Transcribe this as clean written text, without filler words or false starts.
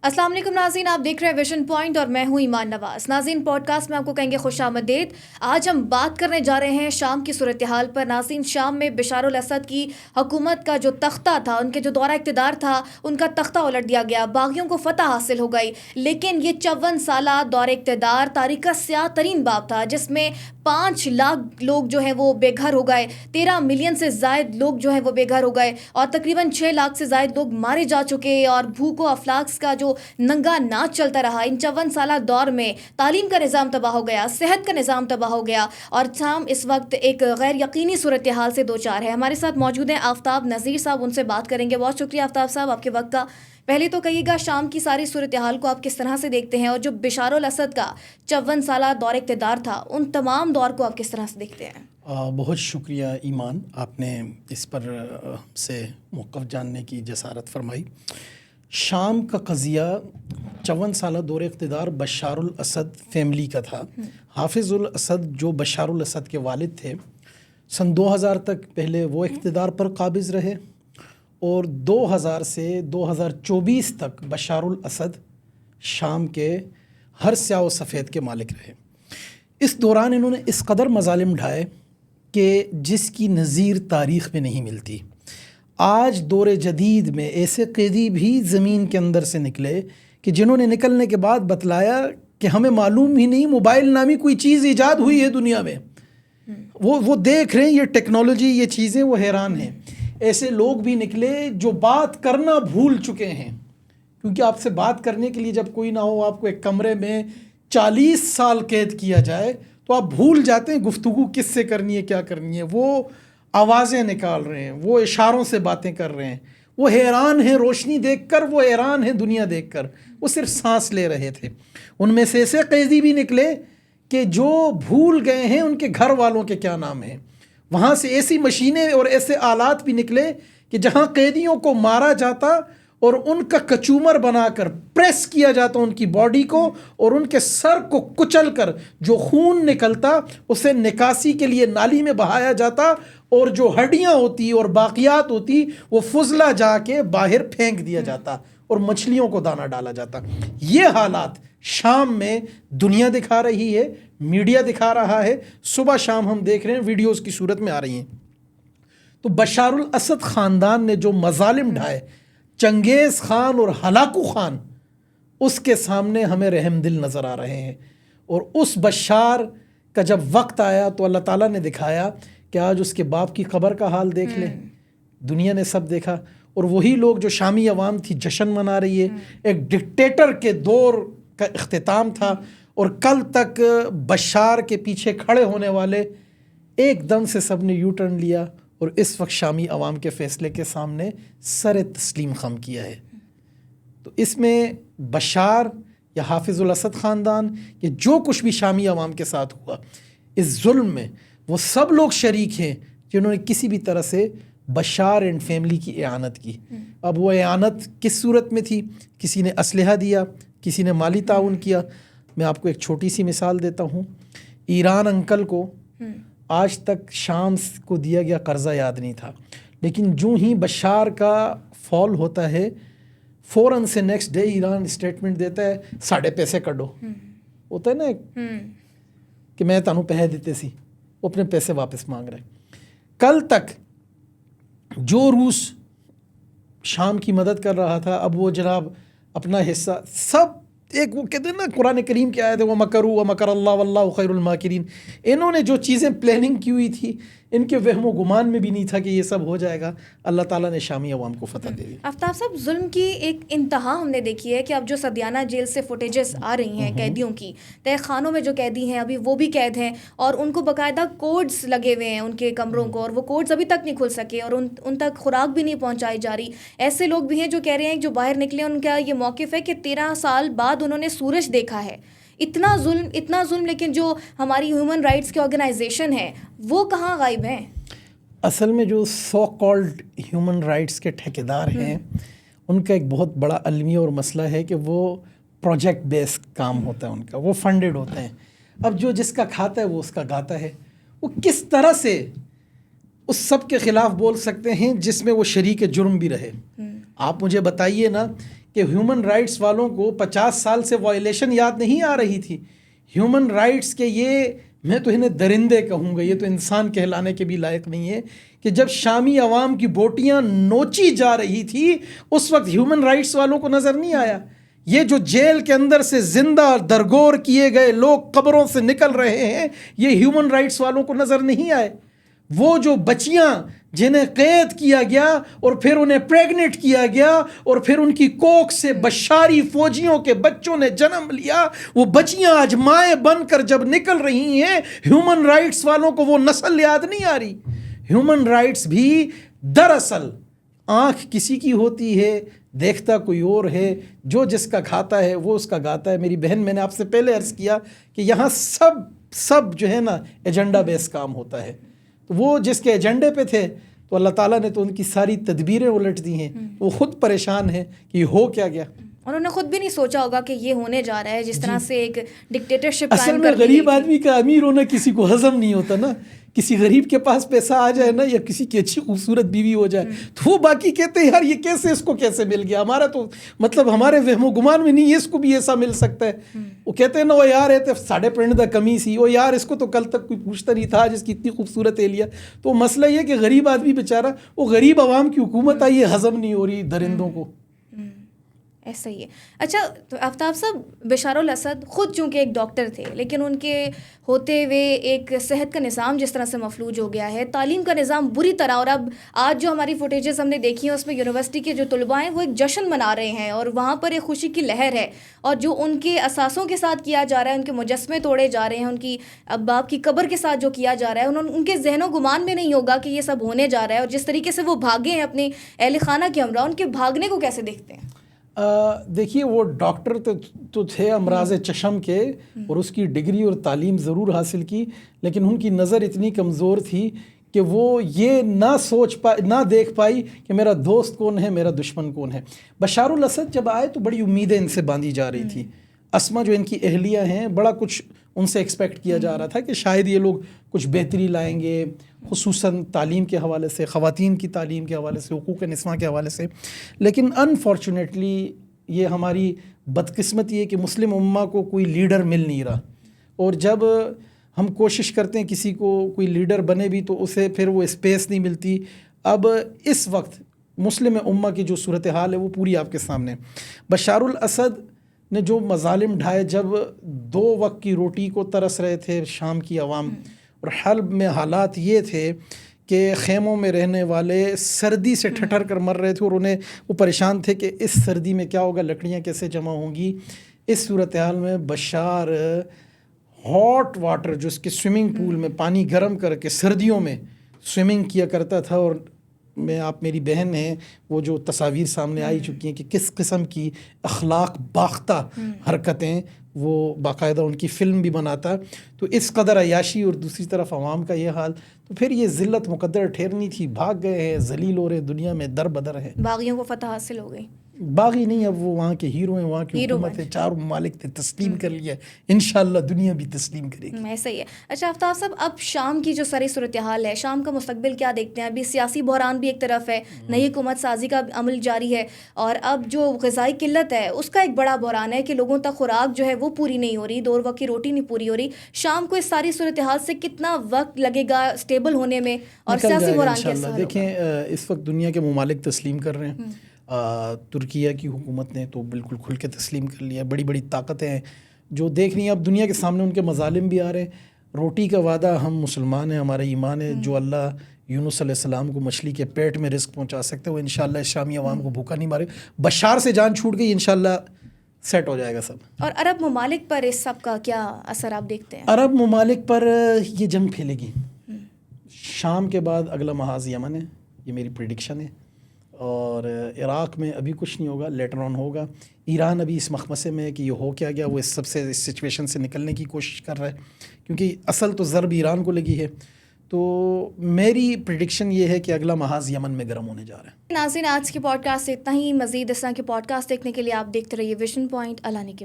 السلام علیکم ناظرین، آپ دیکھ رہے ہیں ویژن پوائنٹ اور میں ہوں ایمان نواز۔ ناظرین، پوڈ کاسٹ میں آپ کو کہیں گے خوش آمدید۔ آج ہم بات کرنے جا رہے ہیں شام کی صورتحال پر۔ ناظرین، شام میں بشار الاسد کی حکومت کا جو تختہ تھا، ان کے جو دورہ اقتدار تھا، ان کا تختہ الٹ دیا گیا، باغیوں کو فتح حاصل ہو گئی۔ لیکن یہ 54 سالہ دور اقتدار تاریخ کا سیاہ ترین باب تھا، جس میں 5 لاکھ لوگ جو ہیں وہ بے گھر ہو گئے، 13 ملین سے زائد لوگ جو ہیں وہ بے گھر ہو گئے، اور تقریباً 6 لاکھ سے زائد لوگ مارے جا چکے، اور بھوک و افلاکس کا جو ننگا ناچ چلتا رہا۔ ان 54 سالہ دور میں تعلیم کا نظام تباہ ہو گیا، صحت کا نظام تباہ ہو گیا، اور شام اس وقت ایک غیر یقینی صورتحال سے دوچار ہے۔ ہمارے ساتھ موجود ہیں آفتاب نذیر صاحب، ان سے بات کریں گے۔ بہت شکریہ آفتاب صاحب آپ کے وقت کا۔ پہلے تو کہیے گا، شام کی ساری صورتحال کو آپ کس طرح سے دیکھتے ہیں، اور جو بشار الاسد کا 54 سالہ دور اقتدار تھا، ان تمام دور کو آپ کس طرح سے دیکھتے ہیں؟ بہت شکریہ ایمان، آپ نے اس پر سے موقف جاننے کی جسارت فرمائی۔ شام کا قضیہ 54 سالہ دور اقتدار بشار الاسد فیملی کا تھا۔ حافظ الاسد جو بشار الاسد کے والد تھے، سن 2000 تک پہلے وہ اقتدار پر قابض رہے، اور 2000 سے 2024 تک بشار الاسد شام کے ہر سیاہ و سفید کے مالک رہے۔ اس دوران انہوں نے اس قدر مظالم ڈھائے کہ جس کی نظیر تاریخ میں نہیں ملتی۔ آج دور جدید میں ایسے قیدی بھی زمین کے اندر سے نکلے کہ جنہوں نے نکلنے کے بعد بتلایا کہ ہمیں معلوم ہی نہیں موبائل نامی کوئی چیز ایجاد ہوئی ہے دنیا میں۔ وہ دیکھ رہے ہیں یہ ٹیکنالوجی، یہ چیزیں، وہ حیران ہیں۔ ایسے لوگ بھی نکلے جو بات کرنا بھول چکے ہیں، کیونکہ آپ سے بات کرنے کے لیے جب کوئی نہ ہو، آپ کو ایک کمرے میں 40 سال قید کیا جائے تو آپ بھول جاتے ہیں گفتگو کس سے کرنی ہے، کیا کرنی ہے۔ وہ آوازیں نکال رہے ہیں، وہ اشاروں سے باتیں کر رہے ہیں، وہ حیران ہیں روشنی دیکھ کر، وہ حیران ہیں دنیا دیکھ کر، وہ صرف سانس لے رہے تھے۔ ان میں سے ایسے قیدی بھی نکلے کہ جو بھول گئے ہیں ان کے گھر والوں کے کیا نام ہیں۔ وہاں سے ایسی مشینیں اور ایسے آلات بھی نکلے کہ جہاں قیدیوں کو مارا جاتا اور ان کا کچومر بنا کر پریس کیا جاتا ان کی باڈی کو، اور ان کے سر کو کچل کر جو خون نکلتا اسے نکاسی کے لیے نالی میں بہایا جاتا، اور جو ہڈیاں ہوتی اور باقیات ہوتی وہ فضلہ جا کے باہر پھینک دیا جاتا، اور مچھلیوں کو دانہ ڈالا جاتا۔ یہ حالات شام میں دنیا دکھا رہی ہے، میڈیا دکھا رہا ہے، صبح شام ہم دیکھ رہے ہیں، ویڈیوز کی صورت میں آ رہی ہیں۔ تو بشار الاسد خاندان نے جو مظالم ڈھائے، چنگیز خان اور ہلاکو خان، اس کے سامنے ہمیں رحم دل نظر آ رہے ہیں۔ اور اس بشار کا جب وقت آیا تو اللہ تعالیٰ نے دکھایا کہ آج اس کے باپ کی قبر کا حال دیکھ لیں، دنیا نے سب دیکھا، اور وہی لوگ جو شامی عوام تھی جشن منا رہی ہے۔ ایک ڈکٹیٹر کے دور کا اختتام تھا، اور کل تک بشار کے پیچھے کھڑے ہونے والے ایک دم سے سب نے یو ٹرن لیا، اور اس وقت شامی عوام کے فیصلے کے سامنے سر تسلیم خم کیا ہے۔ تو اس میں بشار یا حافظ الاسد خاندان، یہ جو کچھ بھی شامی عوام کے ساتھ ہوا اس ظلم میں، وہ سب لوگ شریک ہیں جنہوں نے کسی بھی طرح سے بشار اینڈ فیملی کی اعانت کی۔ اب وہ اعانت کس صورت میں تھی؟ کسی نے اسلحہ دیا، کسی نے مالی تعاون کیا۔ میں آپ کو ایک چھوٹی سی مثال دیتا ہوں۔ ایران انکل کو آج تک شام کو دیا گیا قرضہ یاد نہیں تھا، لیکن جو ہی بشار کا فال ہوتا ہے، فوراً سے نیکسٹ ڈے ایران اسٹیٹمنٹ دیتا ہے، ساڑھے پیسے کڈو۔ ہوتا ہے نا کہ میں تانوں پیسے دیتے سی، وہ اپنے پیسے واپس مانگ رہے۔ کل تک جو روس شام کی مدد کر رہا تھا، اب وہ جناب اپنا حصہ سب، ایک وہ کہتے ہیں نا قرآن کریم کی آیت ہے، وَمَكَرُوا وَمَكَرَ اللَّهُ وَاللَّهُ خَيْرُ الْمَاكِرِينَ۔ انہوں نے جو چیزیں پلاننگ کی ہوئی تھی، ان کے وہم و گمان میں بھی نہیں تھا کہ یہ سب ہو جائے گا۔ اللہ تعالیٰ نے شامی عوام کو فتح دے دی۔ آفتاب صاحب، ظلم کی ایک انتہا ہم نے دیکھی ہے کہ اب جو سدیانہ جیل سے فوٹیجز آ رہی ہیں قیدیوں کی، تہہ خانوں میں جو قیدی ہیں ابھی وہ بھی قید ہیں، اور ان کو باقاعدہ کوڈز لگے ہوئے ہیں ان کے کمروں کو، اور وہ کوڈز ابھی تک نہیں کھل سکے، اور ان تک خوراک بھی نہیں پہنچائی جا رہی۔ ایسے لوگ بھی ہیں جو کہہ رہے ہیں، جو باہر نکلے، ان کا یہ موقف ہے کہ 13 سال بعد انہوں نے سورج دیکھا ہے۔ اتنا ظلم، لیکن جو ہماری ہیومن رائٹس کی آرگنائزیشن ہے وہ کہاں غائب ہیں؟ اصل میں جو سو کالڈ ہیومن رائٹس کے ٹھیکیدار ہیں، ان کا ایک بہت بڑا المیہ اور مسئلہ ہے کہ وہ پروجیکٹ بیس کام ہوتا ہے ان کا، وہ فنڈڈ ہوتے ہیں۔ اب جو جس کا کھاتا ہے وہ اس کا گاتا ہے۔ وہ کس طرح سے اس سب کے خلاف بول سکتے ہیں جس میں وہ شریک جرم بھی رہے؟ آپ مجھے بتائیے نا کہ ہیومن رائٹس والوں کو 50 سال سے وائلیشن یاد نہیں آ رہی تھی. ہیومن رائٹس کے یہ میں تو انہیں درندے کہوں گا, یہ تو انسان کہلانے کے بھی لائق نہیں ہے, کہ جب شامی عوام کی بوٹیاں نوچی جا رہی تھی اس وقت ہیومن رائٹس والوں کو نظر نہیں آیا. یہ جو جیل کے اندر سے زندہ درگور کیے گئے لوگ قبروں سے نکل رہے ہیں, یہ ہیومن رائٹس والوں کو نظر نہیں آئے. وہ جو بچیاں جنہیں قید کیا گیا اور پھر انہیں پریگنٹ کیا گیا اور پھر ان کی کوکھ سے بشاری فوجیوں کے بچوں نے جنم لیا, وہ بچیاں آج مائیں بن کر جب نکل رہی ہیں, ہیومن رائٹس والوں کو وہ نسل یاد نہیں آ رہی. ہیومن رائٹس بھی دراصل آنکھ کسی کی ہوتی ہے, دیکھتا کوئی اور ہے, جو جس کا کھاتا ہے وہ اس کا گاتا ہے. میری بہن, میں نے آپ سے پہلے عرض کیا کہ یہاں سب جو ہے نا ایجنڈا بیس کام ہوتا ہے. تو وہ جس کے ایجنڈے پہ تھے تو اللہ تعالیٰ نے تو ان کی ساری تدبیریں الٹ دی ہیں, وہ خود پریشان ہیں کہ یہ ہو کیا گیا. انہوں نے خود بھی نہیں سوچا ہوگا کہ یہ ہونے جا رہا ہے, جس طرح سے ایک ڈکٹیٹرشپ اصل قائم میں کر دی غریب گئی. آدمی کا امیر ہونا کسی کو ہضم نہیں ہوتا نا. کسی غریب کے پاس پیسہ آ جائے نا, یا کسی کی اچھی خوبصورت بیوی ہو جائے, تو وہ باقی کہتے ہیں یار یہ کیسے, اس کو کیسے مل گیا, ہمارا تو مطلب ہمارے وہم و گمان میں نہیں ہے اس کو بھی ایسا مل سکتا ہے. وہ کہتے ہیں نا, وہ یار ہے ساڑھے پرند دا کمی سی, وہ یار اس کو تو کل تک کوئی پوچھتا نہیں تھا جس کی اتنی خوبصورت اہلیہ. تو مسئلہ یہ کہ غریب آدمی بیچارہ, وہ غریب عوام کی حکومت آئی ہے, ہضم نہیں ہو رہی درندوں کو. ایسا ہی ہے. اچھا, تو آفتاب صاحب, بشار الاسد خود چونکہ ایک ڈاکٹر تھے, لیکن ان کے ہوتے ہوئے ایک صحت کا نظام جس طرح سے مفلوج ہو گیا ہے, تعلیم کا نظام بری طرح, اور اب آج جو ہماری فوٹیجز ہم نے دیکھی ہیں اس میں یونیورسٹی کے جو طلباء ہیں وہ ایک جشن منا رہے ہیں اور وہاں پر ایک خوشی کی لہر ہے, اور جو ان کے اثاثوں کے ساتھ کیا جا رہا ہے, ان کے مجسمے توڑے جا رہے ہیں, ان کی اب باپ کی قبر کے ساتھ جو کیا جا رہا ہے, ان کے ذہن و گمان میں نہیں ہوگا کہ یہ سب ہونے جا رہا ہے. اور جس طریقے سے وہ بھاگے ہیں اپنے اہل خانہ کے ہمراہ, ان کے بھاگنے کو کیسے دیکھتے ہیں؟ دیکھیے, وہ ڈاکٹر تو تھے امراض چشم کے, اور اس کی ڈگری اور تعلیم ضرور حاصل کی, لیکن ان کی نظر اتنی کمزور تھی کہ وہ یہ نہ دیکھ پائی کہ میرا دوست کون ہے, میرا دشمن کون ہے. بشار الاسد جب آئے تو بڑی امیدیں ان سے باندھی جا رہی تھی. اسما جو ان کی اہلیہ ہیں, بڑا کچھ ان سے ایکسپیکٹ کیا جا رہا تھا کہ شاید یہ لوگ کچھ بہتری لائیں گے, خصوصاً تعلیم کے حوالے سے, خواتین کی تعلیم کے حوالے سے, حقوق نسواں کے حوالے سے. لیکن انفارچونیٹلی یہ ہماری بدقسمتی ہے کہ مسلم امہ کو کوئی لیڈر مل نہیں رہا, اور جب ہم کوشش کرتے ہیں کسی کو کوئی لیڈر بنے بھی تو اسے پھر وہ اسپیس نہیں ملتی. اب اس وقت مسلم امہ کی جو صورتحال ہے وہ پوری آپ کے سامنے. بشار الاسد نے جو مظالم ڈھائے, جب 2 وقت کی روٹی کو ترس رہے تھے شام کی عوام, اور حلب میں حالات یہ تھے کہ خیموں میں رہنے والے سردی سے ٹھٹر کر مر رہے تھے, اور انہیں وہ پریشان تھے کہ اس سردی میں کیا ہوگا, لکڑیاں کیسے جمع ہوں گی. اس صورتحال میں بشار ہاٹ واٹر, جو اس کے سوئمنگ پول میں پانی گرم کر کے سردیوں میں سوئمنگ کیا کرتا تھا. اور آپ میری بہن ہیں, وہ جو تصاویر سامنے آئی چکی ہیں کہ کس قسم کی اخلاق باختہ حرکتیں, وہ باقاعدہ ان کی فلم بھی بناتا. تو اس قدر عیاشی اور دوسری طرف عوام کا یہ حال, تو پھر یہ ذلت مقدر ٹھہرنی تھی. بھاگ گئے ہیں, ذلیل ہو رہے, دنیا میں در بدر ہے. باغیوں کو فتح حاصل ہو گئی. باغی نہیں, اب وہ وہاں کے ہیرو ہیں, وہاں کی حکومت ہے, 4 ممالک نے تسلیم کر لیا, انشاءاللہ دنیا بھی تسلیم کرے گی. ایسا ہی ہے. اچھا آفتاب صاحب, اب شام کی جو ساری صورتحال ہے, شام کا مستقبل کیا دیکھتے ہیں؟ ابھی سیاسی بحران بھی ایک طرف ہے, نئی حکومت سازی کا عمل جاری ہے, اور اب جو غذائی قلت ہے اس کا ایک بڑا بحران ہے کہ لوگوں تک خوراک جو ہے وہ پوری نہیں ہو رہی, 2 وقت کی روٹی نہیں پوری ہو رہی. شام کو اس ساری صورتحال سے کتنا وقت لگے گا اسٹیبل ہونے میں, اور سیاسی بحران کیسا ہوگا؟ دیکھیں, اس وقت دنیا کے ممالک تسلیم کر رہے ہیں. ترکیہ کی حکومت نے تو بالکل کھل کے تسلیم کر لیا. بڑی بڑی طاقتیں ہیں جو دیکھ رہی ہیں, اب دنیا کے سامنے ان کے مظالم بھی آ رہے ہیں. روٹی کا وعدہ, ہم مسلمان ہیں, ہمارا ایمان ہے, جو اللہ یونس علیہ السلام کو مچھلی کے پیٹ میں رزق پہنچا سکتے, وہ انشاءاللہ شامی عوام کو بھوکا نہیں مارے. بشار سے جان چھوٹ گئی, انشاءاللہ سیٹ ہو جائے گا سب. اور عرب ممالک پر اس سب کا کیا اثر آپ دیکھتے ہیں؟ عرب ممالک پر یہ جنگ پھیلے گی. شام کے بعد اگلا محاذ یمن ہے, یہ میری پریڈکشن ہے. اور عراق میں ابھی کچھ نہیں ہوگا, لیٹر آن ہوگا. ایران ابھی اس مخمصے میں ہے کہ یہ ہو کیا گیا, وہ اس سچویشن سے نکلنے کی کوشش کر رہا ہے, کیونکہ اصل تو ضرب ایران کو لگی ہے. تو میری پریڈکشن یہ ہے کہ اگلا محاذ یمن میں گرم ہونے جا رہا ہے. ناظرین, آج کے پوڈ کاسٹ سے اتنا ہی. مزید اس طرح کے پوڈ کاسٹ دیکھنے کے لیے آپ دیکھتے رہیے ویژن پوائنٹ. اللہ نے کے بعد.